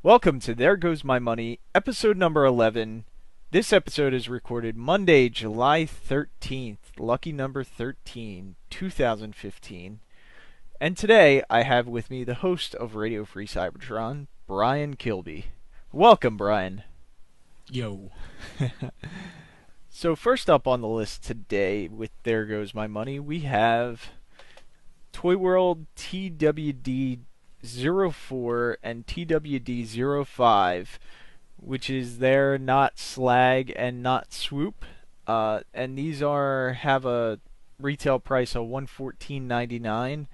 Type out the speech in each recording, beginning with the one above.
Welcome to There Goes My Money, episode number 11. This episode is recorded Monday, July 13th, lucky number 13, 2015. And today I have with me the host of Radio Free Cybertron, Brian Kilby. Welcome, Brian. Yo. So first up on the list today with There Goes My Money, we have Toy World TWD 04 and TWD 05, which is their not slag and not swoop. And these have a retail price of $114.99,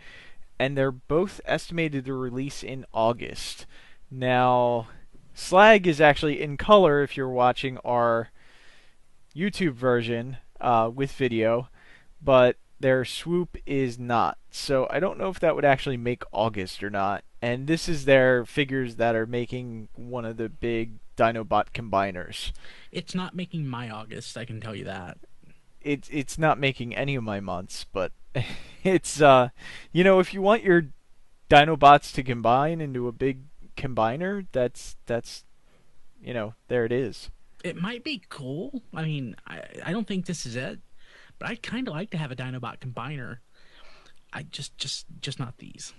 and they're both estimated to release in August. Now, slag is actually in color if you're watching our YouTube version with video, but their swoop is not. So I don't know if that would actually make August or not. And this is their figures that are making one of the big Dinobot combiners. It's not making my August, I can tell you that. It's not making any of my months, but it's if you want your Dinobots to combine into a big combiner, that's there it is. It might be cool. I mean, I don't think this is it, but I'd kind of like to have a Dinobot combiner. I just not these.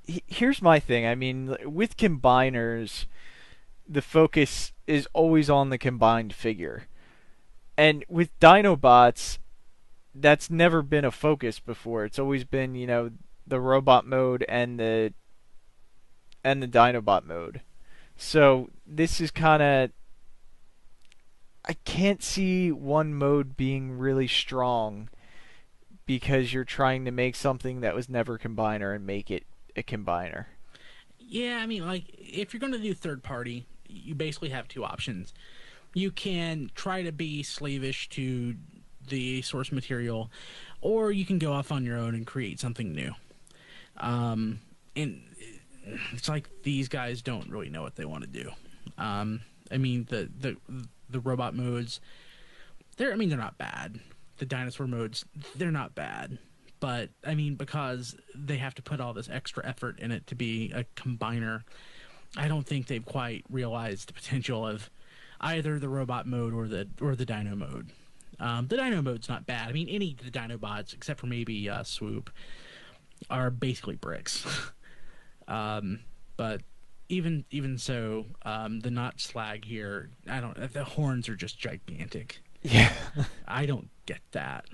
Here's my thing. I mean, with combiners, the focus is always on the combined figure. And with Dinobots, that's never been a focus before. It's always been, the robot mode and the Dinobot mode. So this is kind of, I can't see one mode being really strong because you're trying to make something that was never a combiner and make it a combiner. Yeah, I mean, like, if you're going to do third party, you basically have two options. You can try to be slavish to the source material, or you can go off on your own and create something new. And it's like these guys don't really know what they want to do. I mean, the robot modes, they're not bad. The dinosaur modes, they're not bad. But, I mean, because they have to put all this extra effort in it to be a combiner, I don't think they've quite realized the potential of either the robot mode or the dino mode. The dino mode's not bad. I mean, any of the Dinobots, except for maybe Swoop, are basically bricks. But even so, the not slag here, the horns are just gigantic. Yeah. I don't get that.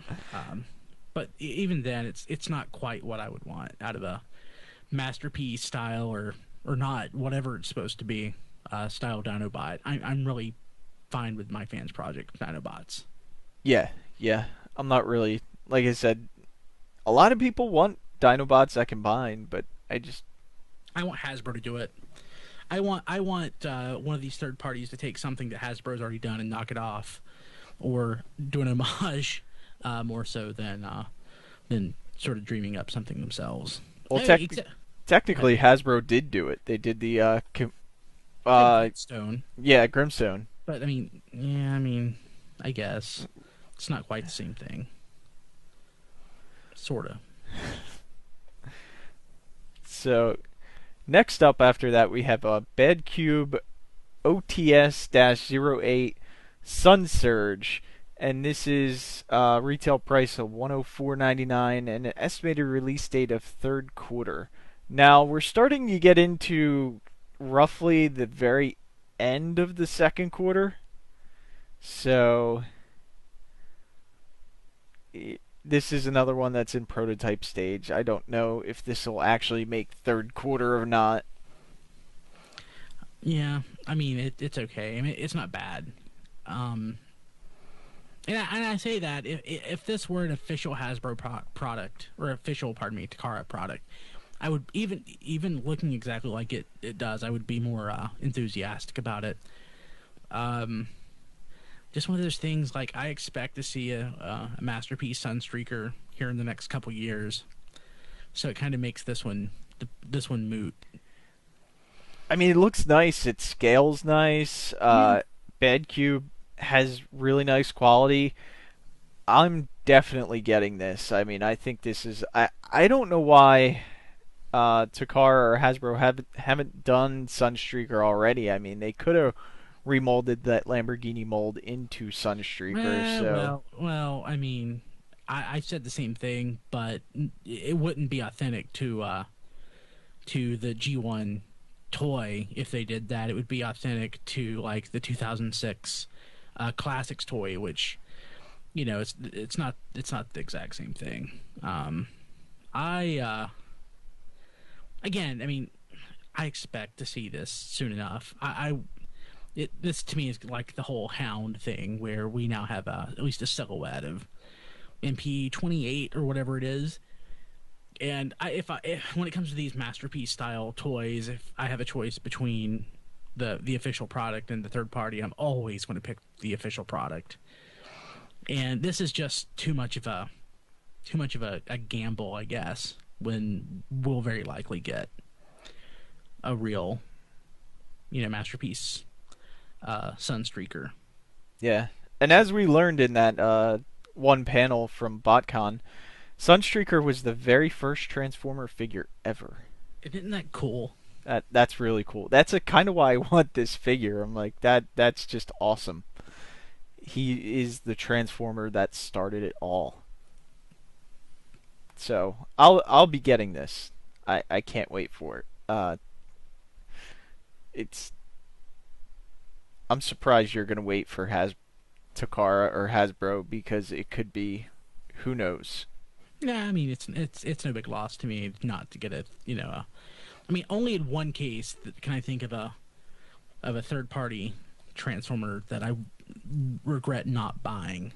But even then, it's not quite what I would want out of a masterpiece style or not, whatever it's supposed to be, style Dinobot. I'm really fine with my fans project Dinobots. Yeah. I'm not really, like I said, a lot of people want Dinobots that combine, but I want Hasbro to do it. I want one of these third parties to take something that Hasbro's already done and knock it off, or do an homage, more so than sort of dreaming up something themselves. Well, technically, Hasbro did do it. They did the Stone. Yeah, Grimstone. But I guess it's not quite the same thing. Sorta. So, next up after that, we have a Bad Cube OTS-08 Sun Surge. And this is retail price of $104.99 and an estimated release date of third quarter. Now, we're starting to get into roughly the very end of the second quarter. So, this is another one that's in prototype stage. I don't know if this will actually make third quarter or not. Yeah, I mean, it's okay. I mean, it's not bad. And I say that if this were an official Hasbro product, or official, Takara product, I would, even looking exactly like it does, I would be more enthusiastic about it. Just one of those things, like, I expect to see a Masterpiece Sunstreaker here in the next couple years, so it kind of makes this one moot. I mean, it looks nice. It scales nice. Bad Cube has really nice quality. I'm definitely getting this. I mean, I think this is... I don't know why Takara or Hasbro haven't done Sunstreaker already. I mean, they could have remolded that Lamborghini mold into Sunstreaker. So Well. I mean, I said the same thing, but it wouldn't be authentic to the G1 toy if they did that. It would be authentic to like the 2006 Classics toy, which it's not the exact same thing. I again, I mean, I expect to see this soon enough. This to me is like the whole Hound thing, where we now have at least a silhouette of MP28 or whatever it is. And if when it comes to these masterpiece style toys, if I have a choice between the official product and the third party, I'm always going to pick the official product. And this is just too much of a gamble, I guess, when we'll very likely get a real, masterpiece Sunstreaker. yeah, and as we learned in that one panel from BotCon, Sunstreaker was the very first Transformer figure ever. Isn't that cool? That's really cool. That's a kind of why I want this figure. I'm like that. That's just awesome. He is the Transformer that started it all. So I'll be getting this. I can't wait for it. It's I'm surprised you're gonna wait for Takara or Hasbro, because it could be, who knows. Yeah, I mean it's no big loss to me not to get I mean, only in one case can I think of a third party Transformer that I regret not buying,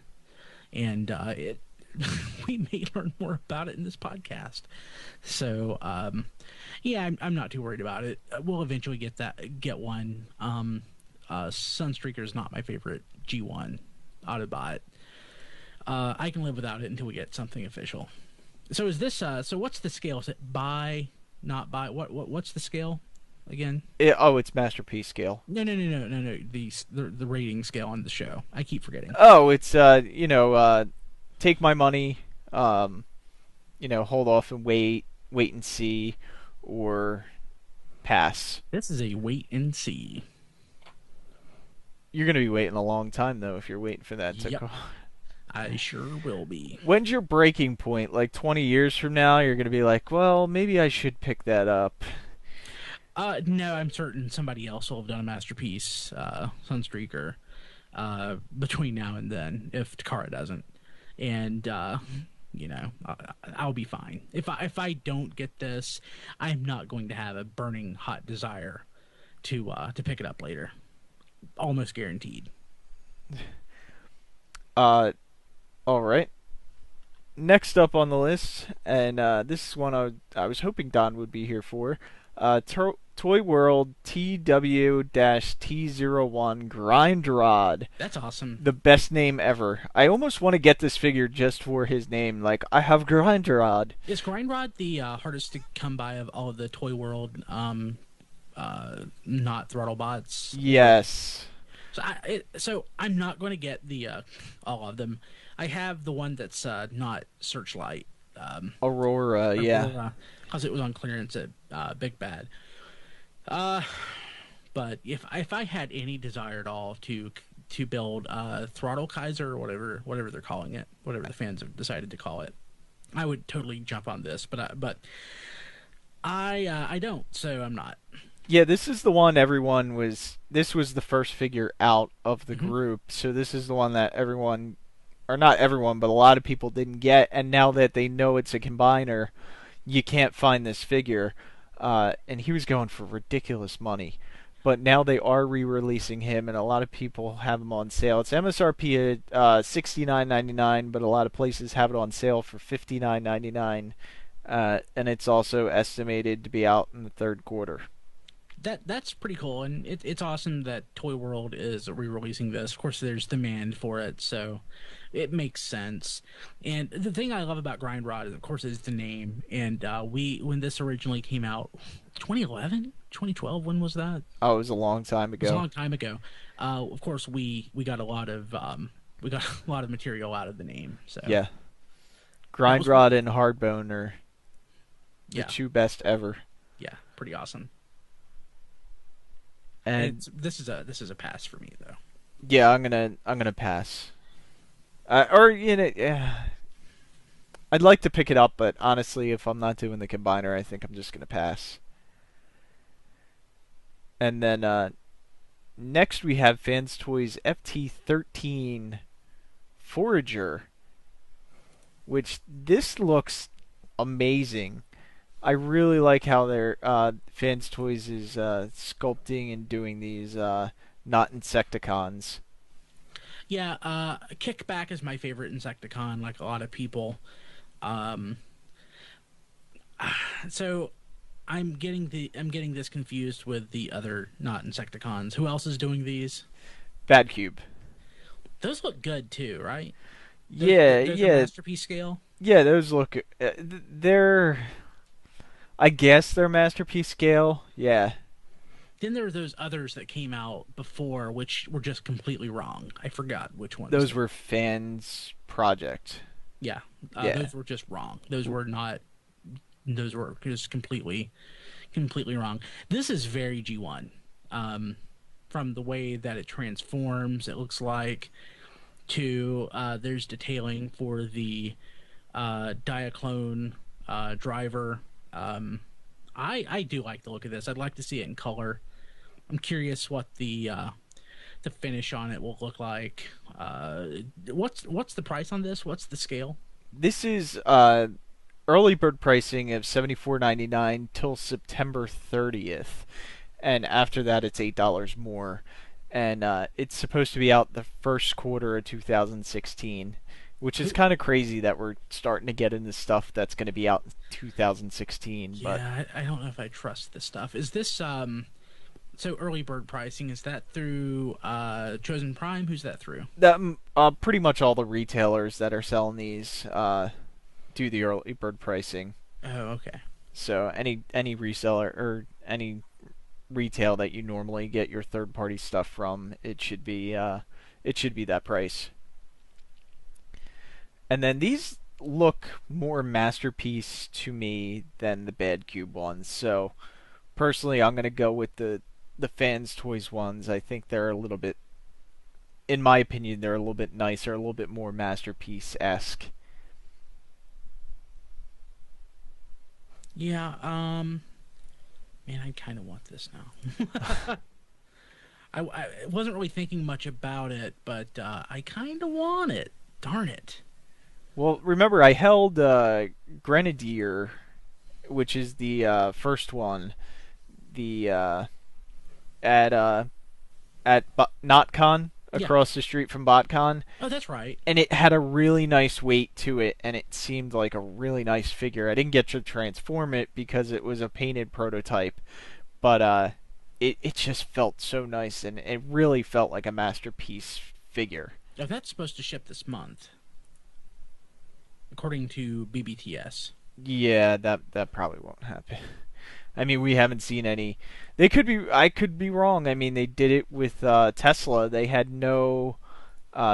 and it we may learn more about it in this podcast. So yeah, I'm not too worried about it. We'll eventually get one. Sunstreaker is not my favorite G1 Autobot. I can live without it until we get something official. So is this so what's the scale? Is it buy, not buy? What's the scale again? It's masterpiece scale. No. The rating scale on the show. I keep forgetting. Oh, it's take my money, hold off and wait and see, or pass. This is a wait and see. You're gonna be waiting a long time though if you're waiting for that to Yep. go. I sure will be. When's your breaking point? Like 20 years from now, you're gonna be like, well, maybe I should pick that up. No, I'm certain somebody else will have done a masterpiece, Sunstreaker, between now and then, if Takara doesn't. And, I'll be fine. If I don't get this, I'm not going to have a burning hot desire to pick it up later. Almost guaranteed. All right. Next up on the list, and this is one I was hoping Don would be here for. Toy World TW-T01 Grind Rod. That's awesome. The best name ever. I almost want to get this figure just for his name. Like, I have Grind Rod. Is Grind Rod the hardest to come by of all of the Toy World not throttle bots? Yes. So I'm not going to get the all of them. I have the one that's not Searchlight. Aurora, yeah. Because it was on clearance at Big Bad. But if I had any desire at all to build Throttle Kaiser, or whatever they're calling it, whatever the fans have decided to call it, I would totally jump on this. But I don't, so I'm not. Yeah, this is the one this was the first figure out of the group, so this is the one that everyone, or not everyone, but a lot of people didn't get, and now that they know it's a combiner, you can't find this figure. And he was going for ridiculous money. But now they are re-releasing him, and a lot of people have him on sale. It's MSRP at $69.99, but a lot of places have it on sale for $59.99, and it's also estimated to be out in the third quarter. That's pretty cool, and it's awesome that Toy World is re-releasing this. Of course, there's demand for it, so it makes sense. And the thing I love about Grind Rod, is, of course, is the name. And when this originally came out, 2011, 2012, when was that? Oh, it was a long time ago. It was a long time ago. Of course, we got a lot of material out of the name. So yeah, Grind Rod and Hardbone are The Yeah, two best ever. yeah, pretty awesome. And It's this is a pass for me though. yeah, I'm gonna pass. Or you know, yeah, I'd like to pick it up, but honestly, if I'm not doing the combiner, I think I'm just gonna pass. And then next we have Fans Toys FT13 Forager, which this looks amazing. I really like how their Fans Toys is sculpting and doing these not Insecticons. Yeah, Kickback is my favorite Insecticon, like a lot of people. Um, so I'm getting this confused with the other not Insecticons. Who else is doing these? Bad Cube. Those look good too, right? Yeah, Those are yeah, masterpiece scale. yeah. Those look. They're. I guess they're masterpiece scale. Yeah. Then there were those others that came out before, which were just completely wrong. I forgot which ones. Those were fans project. Yeah, Yeah. those were just wrong. Those were not. Those were just completely wrong. This is very G1. From the way that it transforms, it looks like, to there's detailing for the Diaclone driver. I do like the look of this. I'd like to see it in color. I'm curious what the finish on it will look like. What's the price on this? What's the scale? This is early bird pricing of $74.99 till September 30th, and after that it's $8 more, and it's supposed to be out the first quarter of 2016, which is Who? kind of crazy that we're starting to get into stuff that's going to be out in 2016. But Yeah, I don't know if I trust this stuff. Is this so early bird pricing? Is that through Chosen Prime? Who's that through? that pretty much all the retailers that are selling these do the early bird pricing. Oh, okay. So any reseller or any retail that you normally get your third party stuff from, it should be that price. And then these look more masterpiece to me than the Bad Cube ones. So personally, I'm gonna go with the Fans Toys ones. I think they're a little bit, in my opinion, they're a little bit nicer, a little bit more masterpiece esque. Yeah. Man, I kind of want this now. I wasn't really thinking much about it, but I kind of want it. Darn it. Well, remember I held Grenadier, which is the first one, the at NotCon Yeah. across the street from BotCon, Oh, that's right. and it had a really nice weight to it, and it seemed like a really nice figure. I didn't get to transform it because it was a painted prototype, but it just felt so nice, and it really felt like a masterpiece figure. Oh, that's supposed to ship this month, according to BBTS. Yeah, that probably won't happen. I mean, we haven't seen any. They could be. I could be wrong. I mean, they did it with Tesla. They had no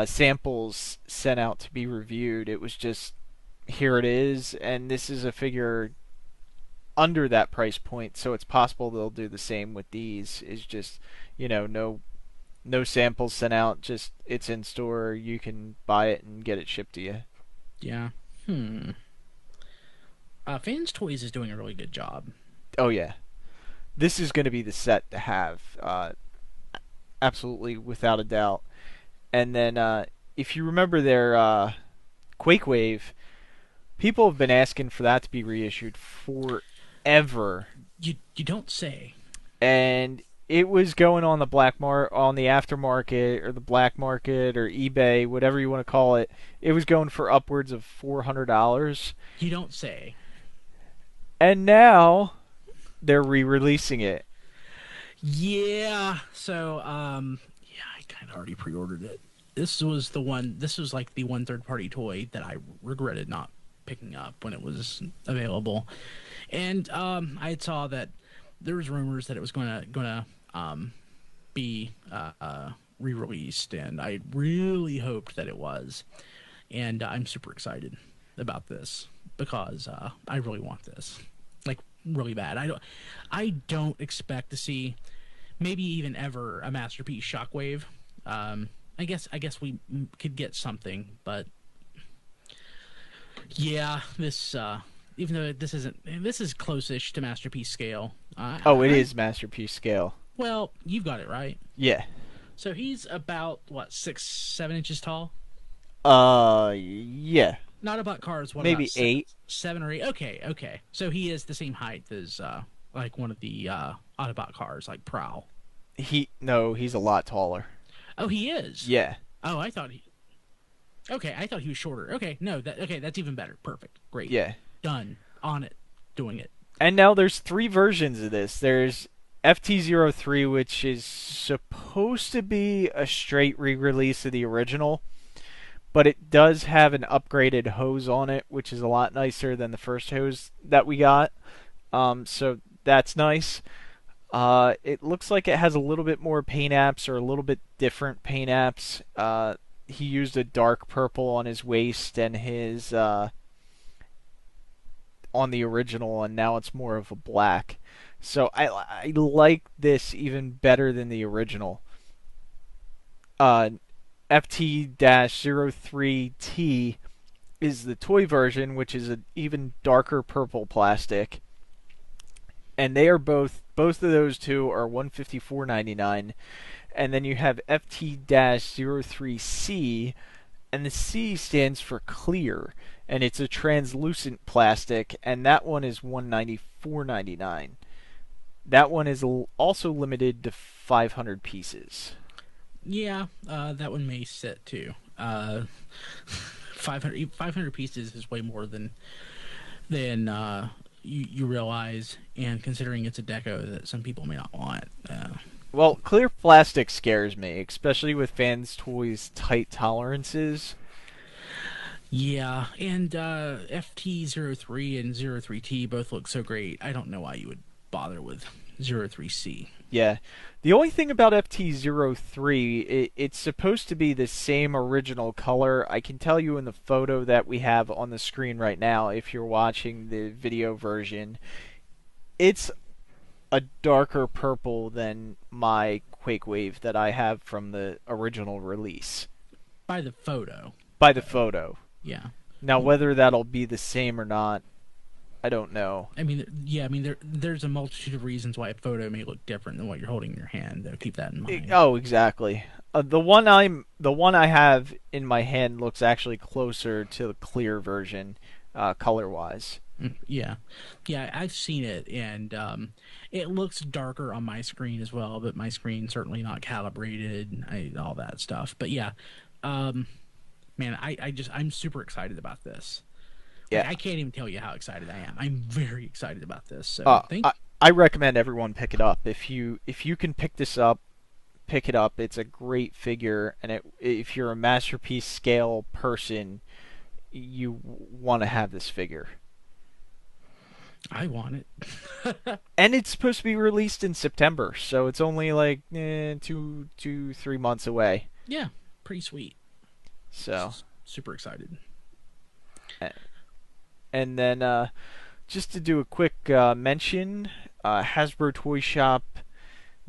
samples sent out to be reviewed. It was just here it is, and this is a figure under that price point, so it's possible they'll do the same with these. Is just no samples sent out. Just it's in store. You can buy it and get it shipped to you. Yeah. Hmm. Fans Toys is doing a really good job. Oh yeah, this is going to be the set to have, absolutely without a doubt. And then if you remember their Quake Wave, people have been asking for that to be reissued forever, You don't say. and it was going on the on the aftermarket or the black market or eBay, whatever you want to call it. It was going for upwards of $400, You don't say. and now they're re-releasing it. Yeah. So, yeah, I kind of already pre-ordered it. This was the one. This was like the one third-party toy that I regretted not picking up when it was available, and I saw that there was rumors that it was gonna be re-released, and I really hoped that it was, and I'm super excited about this because I really want this. really bad. I don't expect to see maybe even ever a masterpiece Shockwave. I guess we could get something, but yeah, this even though this is close-ish to masterpiece scale. Oh, it is masterpiece scale. Well, you've got it right. Yeah. So he's about what 6, 7 inches tall. Yeah. Not about cars. What about Maybe 8. 7 or 8? Okay, okay. So he is the same height as like one of the Autobot cars, like Prowl. No, he's a lot taller. Oh, he is. Yeah. Oh, I thought he. Okay, I thought he was shorter. Okay, no, that's even better. Perfect. Great. Yeah. Done. On it. Doing it. And now there's 3 versions of this. There's FT03, which is supposed to be a straight re-release of the original, but it does have an upgraded hose on it, which is a lot nicer than the first hose that we got. So that's nice. It looks like it has a little bit more paint apps, or a little bit different paint apps. He used a dark purple on his waist and his on the original, and now it's more of a black. So I like this even better than the original. FT-03T is the toy version, which is an even darker purple plastic, and they are both of those two are $154.99. And then you have FT-03C, and the C stands for clear, and it's a translucent plastic, and that one is $194.99. That one is also limited to 500 pieces. Yeah, that one may sit too. 500 pieces is way more than you realize, and considering it's a deco that some people may not want. Well, clear plastic scares me, especially with fans' toys' tight tolerances. Yeah, and FT03 and 03T both look so great. I don't know why you would bother with 03C. Yeah. The only thing about FT03, it's supposed to be the same original color. I can tell you in the photo that we have on the screen right now, if you're watching the video version, it's a darker purple than my Quake Wave that I have from the original release. By the photo. By the photo. Yeah. Now, whether that'll be the same or not, I don't know. I mean, yeah, I mean, there's a multitude of reasons why a photo may look different than what you're holding in your hand. Though, keep that in mind. Oh, exactly. The one I have in my hand looks actually closer to the clear version, color-wise. Yeah, yeah, I've seen it, and it looks darker on my screen as well. But my screen's certainly not calibrated, all that stuff. But yeah, man, I'm super excited about this. Yeah. Like, I can't even tell you how excited I am. I'm very excited about this. So I recommend everyone pick it up. If you can pick this up, pick it up. It's a great figure, and if you're a masterpiece scale person, you want to have this figure. I want it. And it's supposed to be released in September, so it's only like 3 months away. Yeah, pretty sweet. So super excited. And then just to do a quick mention, Hasbro Toy Shop,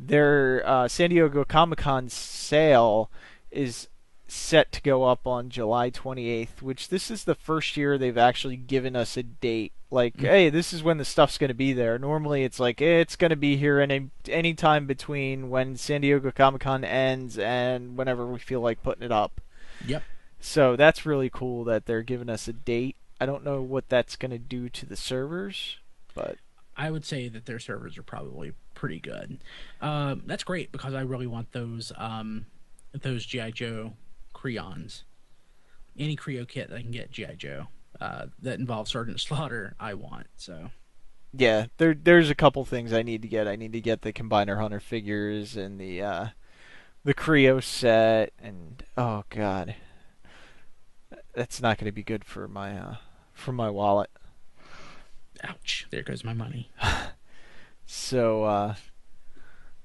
their San Diego Comic-Con sale is set to go up on July 28th, which this is the first year they've actually given us a date. Like, hey, this is when the stuff's going to be there. Normally it's like, it's going to be here any time between when San Diego Comic-Con ends and whenever we feel like putting it up. Yep. So that's really cool that they're giving us a date. I don't know what that's going to do to the servers, but I would say that their servers are probably pretty good. That's great because I really want those G.I. Joe Creons. Any Creo kit that I can get G.I. Joe that involves Sergeant Slaughter, I want. So yeah, there's a couple things I need to get. I need to get the Combiner Hunter figures and the Creo set, and oh god, that's not going to be good for my wallet. Ouch! There goes my money. So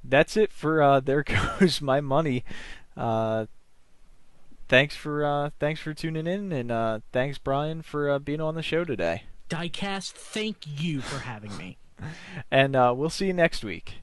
that's it for there goes my money. Thanks for tuning in, and thanks Brian for being on the show today. Diecast, thank you for having me. And we'll see you next week.